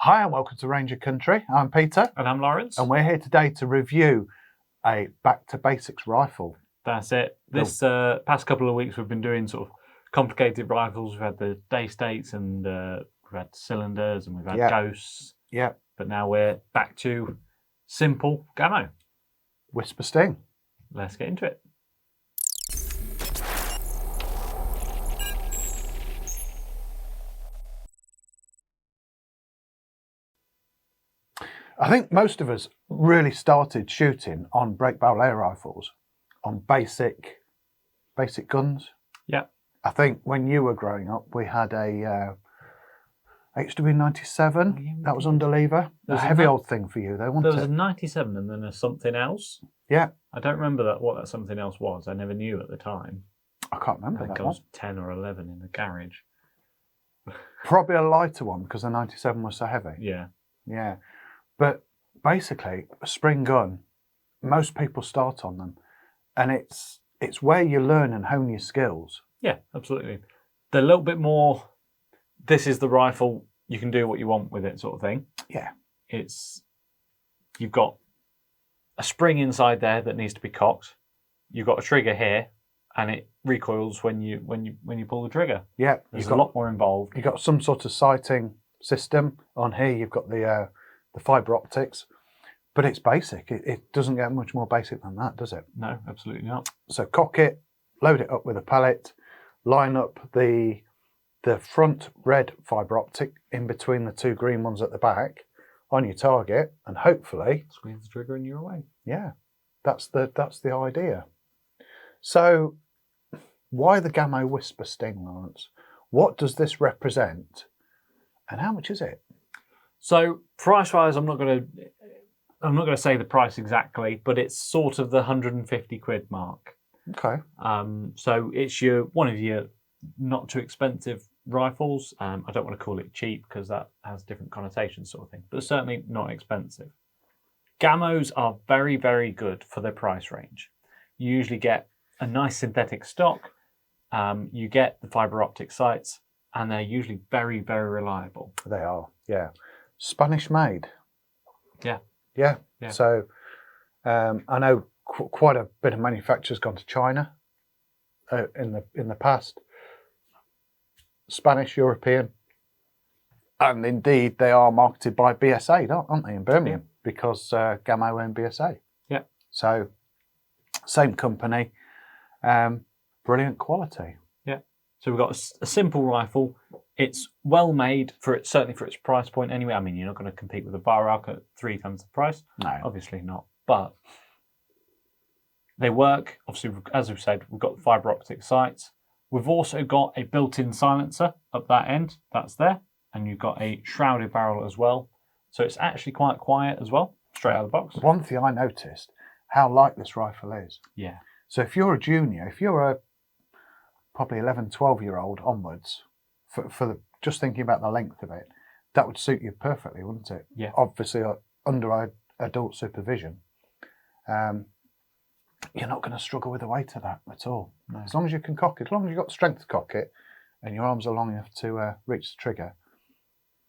Hi and welcome to Ranger Country. I'm Peter. And I'm Lawrence. And we're here today to review a back to basics rifle. That's it. This past couple of weeks we've been doing sort of complicated rifles. We've had the day states and we've had cylinders and we've had ghosts. Yeah. But now we're back to simple Gamo. Whisper Sting. Let's get into it. I think most of us really started shooting on break barrel air rifles, on basic guns. Yeah. I think when you were growing up, we had a HW97. That was underlever. A heavy old thing for you, though, wasn't it? There was a 97 and then a something else. Yeah. I don't remember what that something else was. I never knew at the time. I can't remember. I think I was 10 or 11 in the garage. Probably a lighter one because the 97 was so heavy. Yeah. Yeah. But basically, a spring gun, most people start on them. And it's where you learn and hone your skills. Yeah, absolutely. They're a little bit more, this is the rifle, you can do what you want with it sort of thing. Yeah. You've got a spring inside there that needs to be cocked. You've got a trigger here, and it recoils when you pull the trigger. Yeah. There's a lot more involved. You've got some sort of sighting system on here. You've got the fibre optics, but it's basic. It doesn't get much more basic than that, does it? No, absolutely not. So cock it, load it up with a pellet, line up the front red fibre optic in between the two green ones at the back on your target, and hopefully squeeze the trigger and you're away. Yeah, that's the idea. So why the Gamo Whisper Sting, Lawrence? What does this represent, and how much is it? So price-wise, I'm not going to say the price exactly, but it's sort of the 150 quid mark. Okay. So it's one of your not too expensive rifles. I don't want to call it cheap because that has different connotations, sort of thing, but certainly not expensive. Gamos are very, very good for their price range. You usually get a nice synthetic stock. You get the fibre optic sights, and they're usually very, very reliable. They are, yeah. Spanish made. Yeah. Yeah. So I know quite a bit of manufacturers gone to China in the past. Spanish, European, and indeed they are marketed by BSA, aren't they, in Birmingham? Yeah. Because Gamo and BSA. Yeah. So same company, brilliant quality. Yeah. So we've got a simple rifle. It's well made certainly for its price point anyway. I mean, you're not going to compete with a Barrack at 3 times the price. No. Obviously not. But they work. Obviously, as we've said, we've got the fibre optic sights. We've also got a built-in silencer up that end. That's there. And you've got a shrouded barrel as well. So it's actually quite quiet as well, straight out of the box. One thing I noticed, how light this rifle is. Yeah. So if you're a junior, if you're a probably 11, 12-year-old onwards, for just thinking about the length of it, that would suit you perfectly, wouldn't it? Yeah. Obviously, under adult supervision, you're not going to struggle with the weight of that at all. No. As long as you can cock it, as long as you've got strength to cock it, and your arms are long enough to reach the trigger,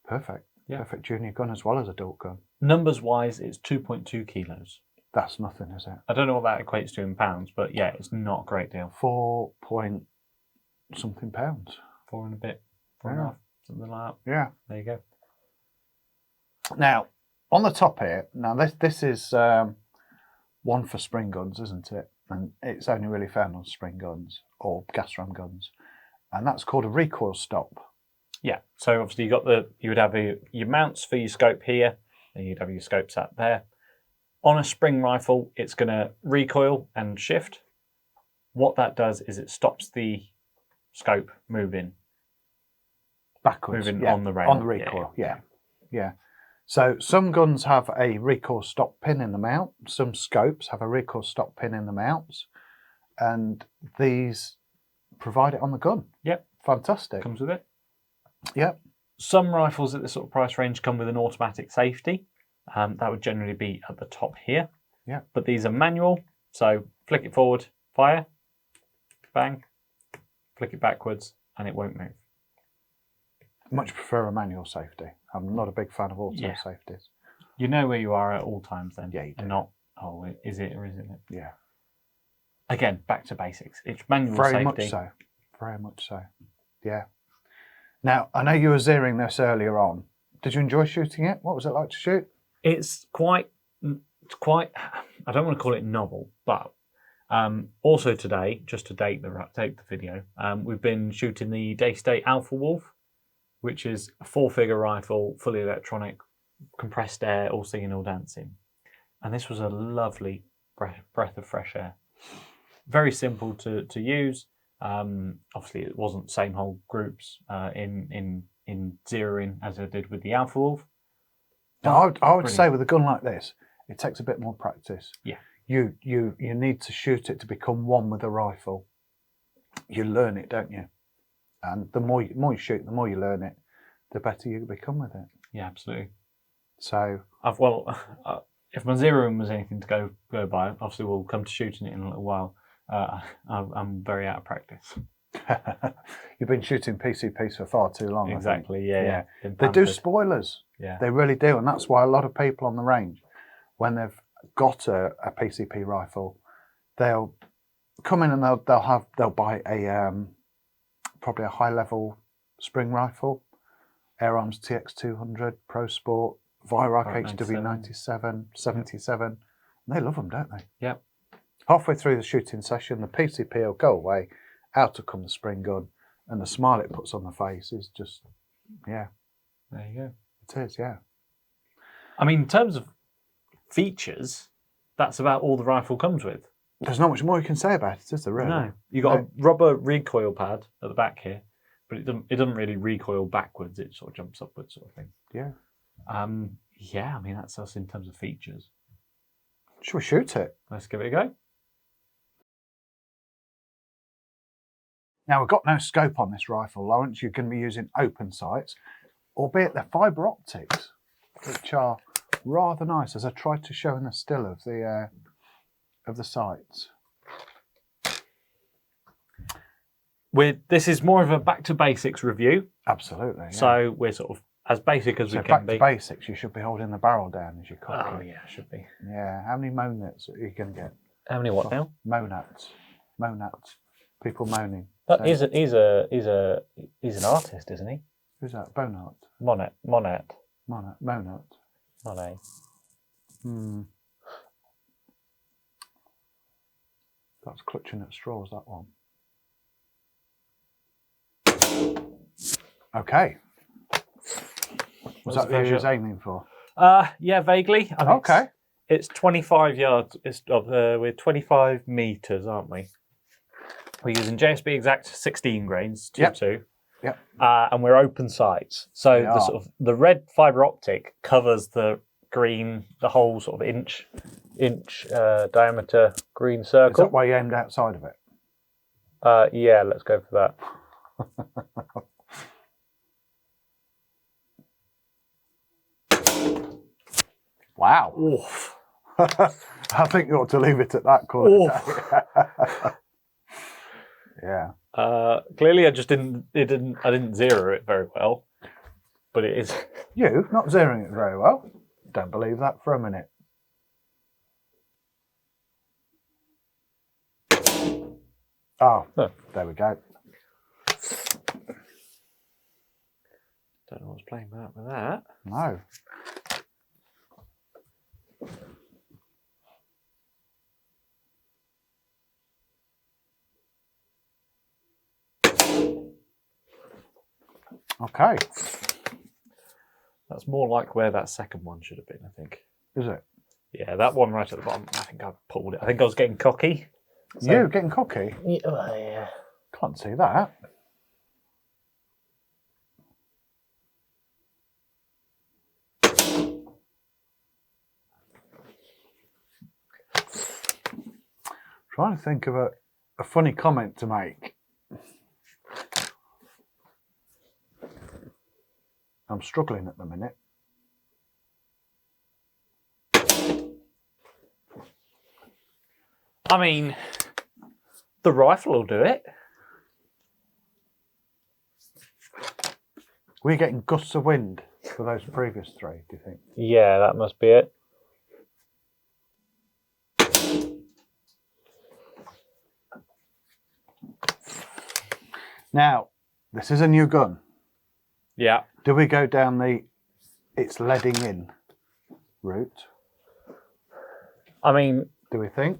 perfect. Yeah. Perfect junior gun as well as adult gun. Numbers-wise, it's 2.2 kilos. That's nothing, is it? I don't know what that equates to in pounds, but yeah, it's not a great deal. 4 point something pounds. 4 and a bit. 4.5, something like that. Yeah. There you go. Now, on the top here, this is one for spring guns, isn't it? And it's only really found on spring guns or gas ram guns. And that's called a recoil stop. Yeah. So obviously you would have your mounts for your scope here, and you'd have your scope sat there. On a spring rifle, it's going to recoil and shift. What that does is it stops the scope moving backwards, on the rail. On the recoil, yeah. So some guns have a recoil stop pin in the mount. Some scopes have a recoil stop pin in the mounts, and these provide it on the gun. Yep. Fantastic. Comes with it. Yep. Some rifles at this sort of price range come with an automatic safety. That would generally be at the top here. Yeah. But these are manual, so flick it forward, fire, bang, flick it backwards, and it won't move. Much prefer a manual safety. I'm not a big fan of auto Yeah. safeties. You know where you are at all times then. Yeah, you do. And not, oh, is it or isn't it? Yeah. Again, back to basics. It's manual Very safety. much so. Very much so. Yeah. Now, I know you were zeroing this earlier on. Did you enjoy shooting it? What was it like to shoot? It's quite, I don't want to call it novel, but also today, just to date the video, we've been shooting the Daystate Alpha Wolf, which is a 4-figure rifle, fully electronic, compressed air, all singing, all dancing. And this was a lovely breath of fresh air. Very simple to use. Obviously, it wasn't same whole groups in zeroing as I did with the Alpha Wolf. I would say with a gun like this, it takes a bit more practice. Yeah. You need to shoot it to become one with the rifle. You learn it, don't you? And the more you shoot, the more you learn it, the better you become with it. Yeah, absolutely. So, if my zeroing was anything to go by, obviously we'll come to shooting it in a little while. I'm very out of practice. you've been shooting PCPs for far too long. Exactly. I think. Yeah. They do spoilers. Yeah. They really do, and that's why a lot of people on the range, when they've got a PCP rifle, they'll come in and they'll buy a probably a high level spring rifle, Air Arms TX200, Pro Sport, Viroc HW97, 77, and they love them, don't they? Yep. Halfway through the shooting session, the PCP will go away, out will come the spring gun, and the smile it puts on the face is just, yeah. There you go. It is, yeah. I mean, in terms of features, that's about all the rifle comes with. There's not much more you can say about it, is there, really? No. You've got a rubber recoil pad at the back here, but it doesn't really recoil backwards. It sort of jumps upwards, sort of thing. Yeah. Yeah, I mean, that's us in terms of features. Should we shoot it? Let's give it a go. Now, we've got no scope on this rifle, Lawrence. You're going to be using open sights, albeit they're fibre optics, which are rather nice, as I tried to show in the still of the sights. This is more of a back to basics review. Absolutely. Yeah. So we're sort of as basic as we can back be. to basics, you should be holding the barrel down as you cock Oh it. yeah, should be. Yeah. How many monats are you going to get? How many what now? Monads. People moaning. But So- he's an artist, isn't he? Who's that? Bonart. Monet. Monat. Monet. That's clutching at straws, that one. Okay. Was that the you was aiming for? Yeah, vaguely. I think Okay. It's 25 yards. We're 25 meters, aren't we? We're using JSB Exact 16 grains, 2.2. Yep. And we're open sights. So We are. the red fibre optic covers the green, the whole sort of inch diameter green Is circle. that why you aimed outside of it? Yeah, let's go for that. Wow. Oof. I think you ought to leave it at that, call it. Yeah. Clearly, I didn't zero it very well, but it is. You not zeroing it very well. Don't believe that for a minute. Oh, there we go. Don't know what's playing that with that. No. Okay. That's more like where that second one should have been, I think. Is it? Yeah, that one right at the bottom. I think I pulled it. I think I was getting cocky. So- You getting cocky? Yeah. Can't see that. Trying to think of a funny comment to make. I'm struggling at the minute. I mean, the rifle will do it. We're getting gusts of wind. for those previous 3, do you think? Yeah, that must be it. Now, this is a new gun. Yeah. Do we go down the it's leading in route? I mean, Do we think?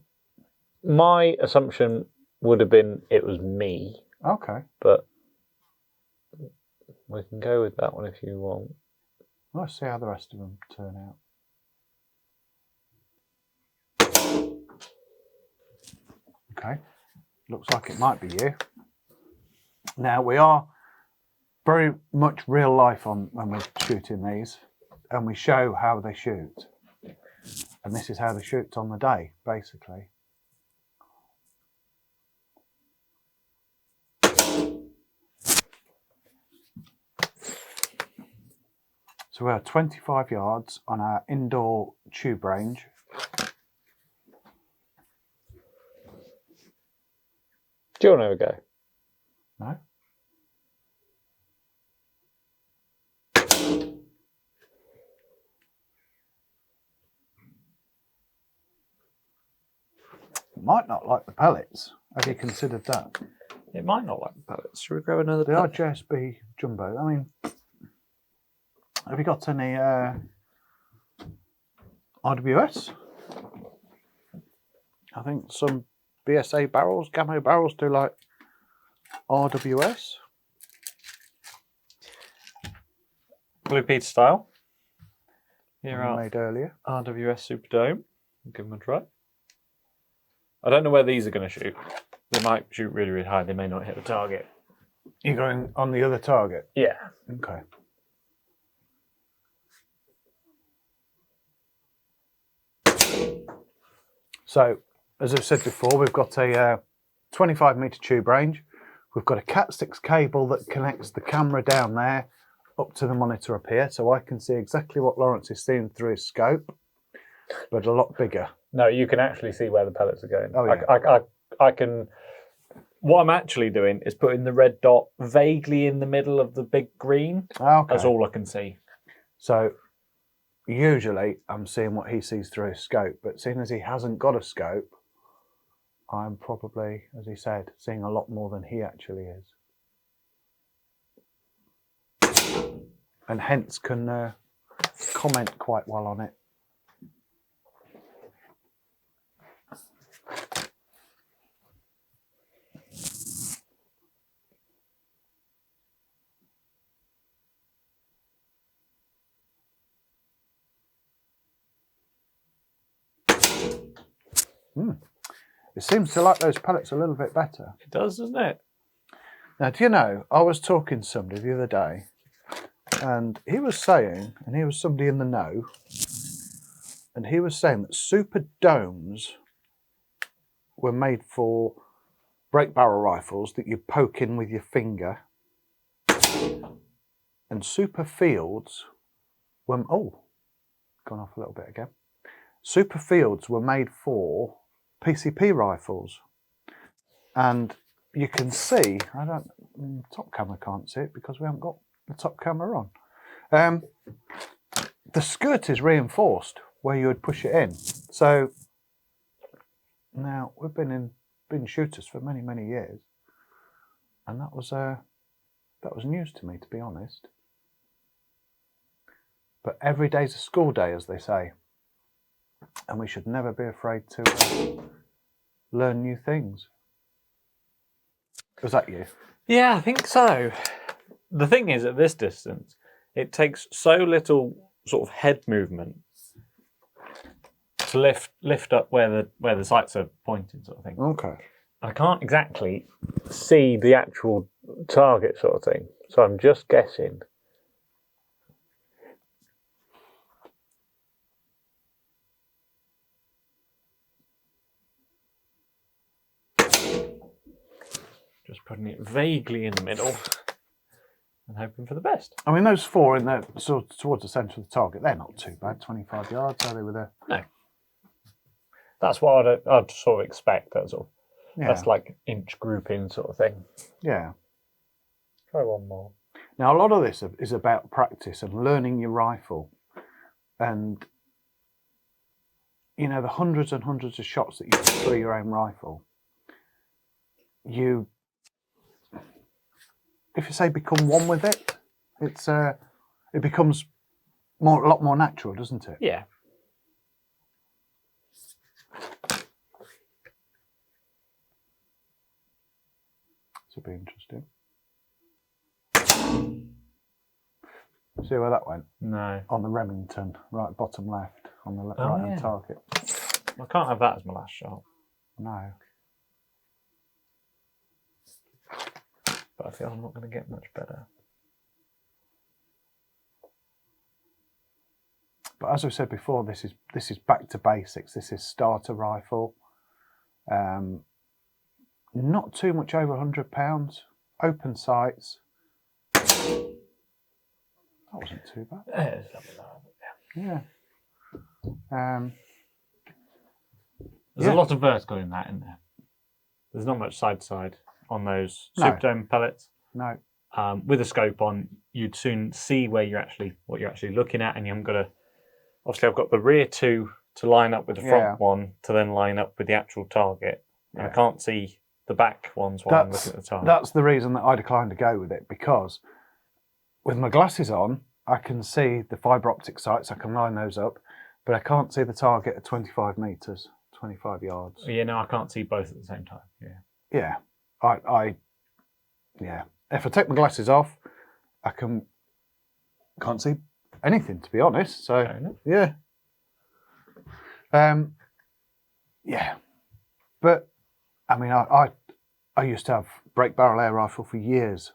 my assumption would have been it was me, Okay. but we can go with that one if you want. Let's see how the rest of them turn out. Okay. Looks like it might be you. Now, we are very much real life on when we're shooting these, and we show how they shoot. And this is how they shoot on the day, basically. So we're 25 yards on our indoor tube range. Do you want to have a go? No? Might not like the pellets. Have you considered that? It might not like the pellets. Should we grab another They are pellet? JSB Jumbo. I mean, have you got any RWS? I think some BSA barrels, Gamo barrels do like RWS. Blue Peter style. Here are Made earlier. RWS Superdome. Give them a try. I don't know where these are going to shoot. They might shoot really, really high. They may not hit the target. You're going on the other target? Yeah. Okay. So, as I've said before, we've got a 25 metre tube range. We've got a Cat6 cable that connects the camera down there up to the monitor up here, so I can see exactly what Lawrence is seeing through his scope, but a lot bigger. No, you can actually see where the pellets are going. Oh, yeah. I can. What I'm actually doing is putting the red dot vaguely in the middle of the big green. Okay. That's all I can see. So, usually I'm seeing what he sees through his scope, but seeing as he hasn't got a scope, I'm probably, as he said, seeing a lot more than he actually is. And hence can comment quite well on it. It seems to like those pellets a little bit better. It does, doesn't it? Now, do you know, I was talking to somebody the other day, and he was saying, and he was somebody in the know, and he was saying that super domes were made for break barrel rifles that you poke in with your finger, and super fields were, oh, gone off a little bit again. Super fields were made for PCP rifles, and you can see, top camera can't see it because we haven't got the top camera on. The skirt is reinforced where you would push it in. So now we've been shooters for many, many years, and that was news to me, to be honest. But every day's a school day, as they say, and we should never be afraid to learn new things. Was that you? Yeah, I think so. The thing is, at this distance, it takes so little sort of head movement to lift up where the sights are pointing, sort of thing. Okay. I can't exactly see the actual target, sort of thing. So I'm just guessing. Just putting it vaguely in the middle and hoping for the best. I mean, those four in there, sort of towards the centre of the target, they're not too bad. 25 yards, are they? With a No. That's what I'd sort of expect. That's all. Yeah. That's like inch grouping sort of thing. Yeah. Try one more. Now, a lot of this is about practice and learning your rifle. And, you know, the hundreds and hundreds of shots that you do through your own rifle, if you say become one with it, it becomes a lot more natural, doesn't it? Yeah. This will be interesting. See where that went? No. On the Remington, right bottom left, on the right hand target. I can't have that as my last shot. No. But I feel I'm not going to get much better. But as I said before, this is back to basics. This is starter rifle. Not too much over £100. Open sights. That wasn't too bad. Yeah. There's a lot of vertical in that, isn't there? There's not much side to side on those Super Dome pellets. No. With a scope on, you'd soon see what you're actually looking at, and you haven't got to. Obviously, I've got the rear two to line up with the front one to then line up with the actual target. And I can't see the back ones while I'm looking at the target. That's the reason that I declined to go with it, because with my glasses on, I can see the fibre optic sights. I can line those up, but I can't see the target at 25 metres, 25 yards. Yeah, no, I can't see both at the same time. Yeah. Yeah. If I take my glasses off, I can't see anything, to be honest. So yeah. Yeah. But I mean, I used to have break barrel air rifle for years,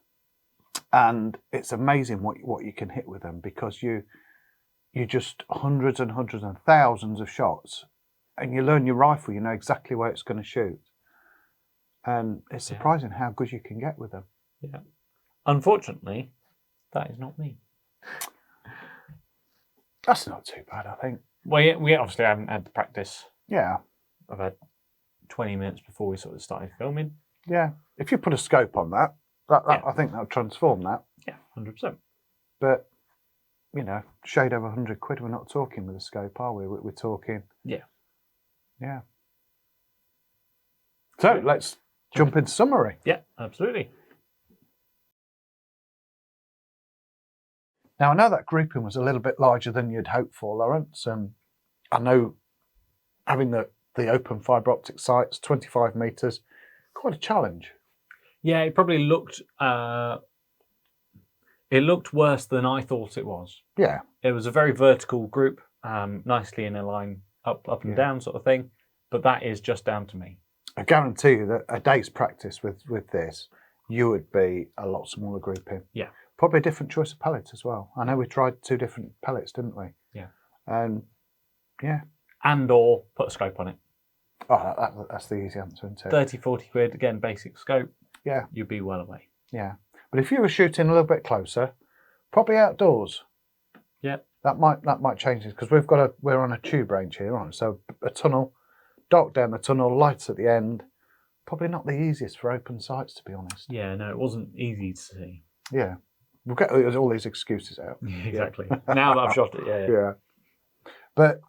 and it's amazing what you can hit with them, because you just hundreds and hundreds and thousands of shots, and you learn your rifle. You know exactly where it's going to shoot, and it's surprising how good you can get with them. Yeah. Unfortunately, that is not me. That's not too bad, I think. Well, we obviously haven't had the practice. Yeah. I've had 20 minutes before we sort of started filming. Yeah. If you put a scope on that I think that'll transform that. Yeah, 100%. But, you know, shade over £100, we're not talking with a scope, are we? We're talking. Yeah. Yeah. So let's jump into summary. Yeah, absolutely. Now, I know that grouping was a little bit larger than you'd hoped for, Lawrence. I know having the open fibre optic sights, 25 metres, quite a challenge. Yeah, it probably looked worse than I thought it was. Yeah. It was a very vertical group, nicely in a line up and down sort of thing, but that is just down to me. I guarantee you that a day's practice with this, you would be a lot smaller grouping. Yeah. Probably a different choice of pellets as well. I know we tried 2 different pellets, didn't we? Yeah. Yeah. And or put a scope on it. Oh, that's the easy answer, isn't it? 30, 40 quid, again, basic scope. Yeah. You'd be well away. Yeah. But if you were shooting a little bit closer, probably outdoors. Yeah. That might change it, because we're on a tube range here, aren't we? So a tunnel, dark down the tunnel, lights at the end. Probably not the easiest for open sights, to be honest. Yeah, no, it wasn't easy to see. Yeah. We'll get all these excuses out. Exactly. Now that I've shot it, Yeah. But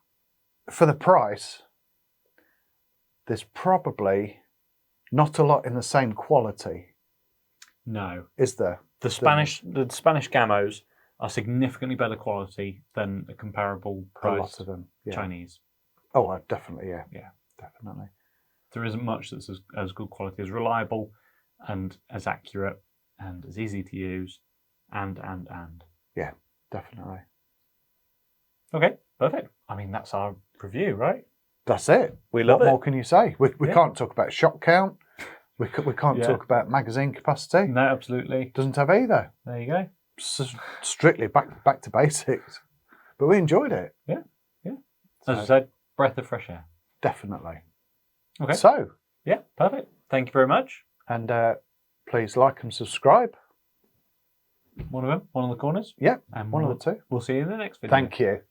for the price, there's probably not a lot in the same quality. No. Is there? The Spanish Gamos are significantly better quality than a comparable price a lot of them. Yeah. Chinese. Oh, definitely, yeah. Yeah. Definitely. There isn't much that's as good quality, as reliable and as accurate and as easy to use and. Yeah, definitely. Okay, perfect. I mean, that's our review, right? That's it. We love what it. more can you say? We can't talk about shot count. We can't talk about magazine capacity. No, absolutely. Doesn't have either. There you go. Strictly back to basics. But we enjoyed it. Yeah. As I said, breath of fresh air. Definitely. Okay. So. Yeah, perfect. Thank you very much. And please like and subscribe. One of them, one of the corners. Yeah, and one of the 2. We'll see you in the next video. Thank you.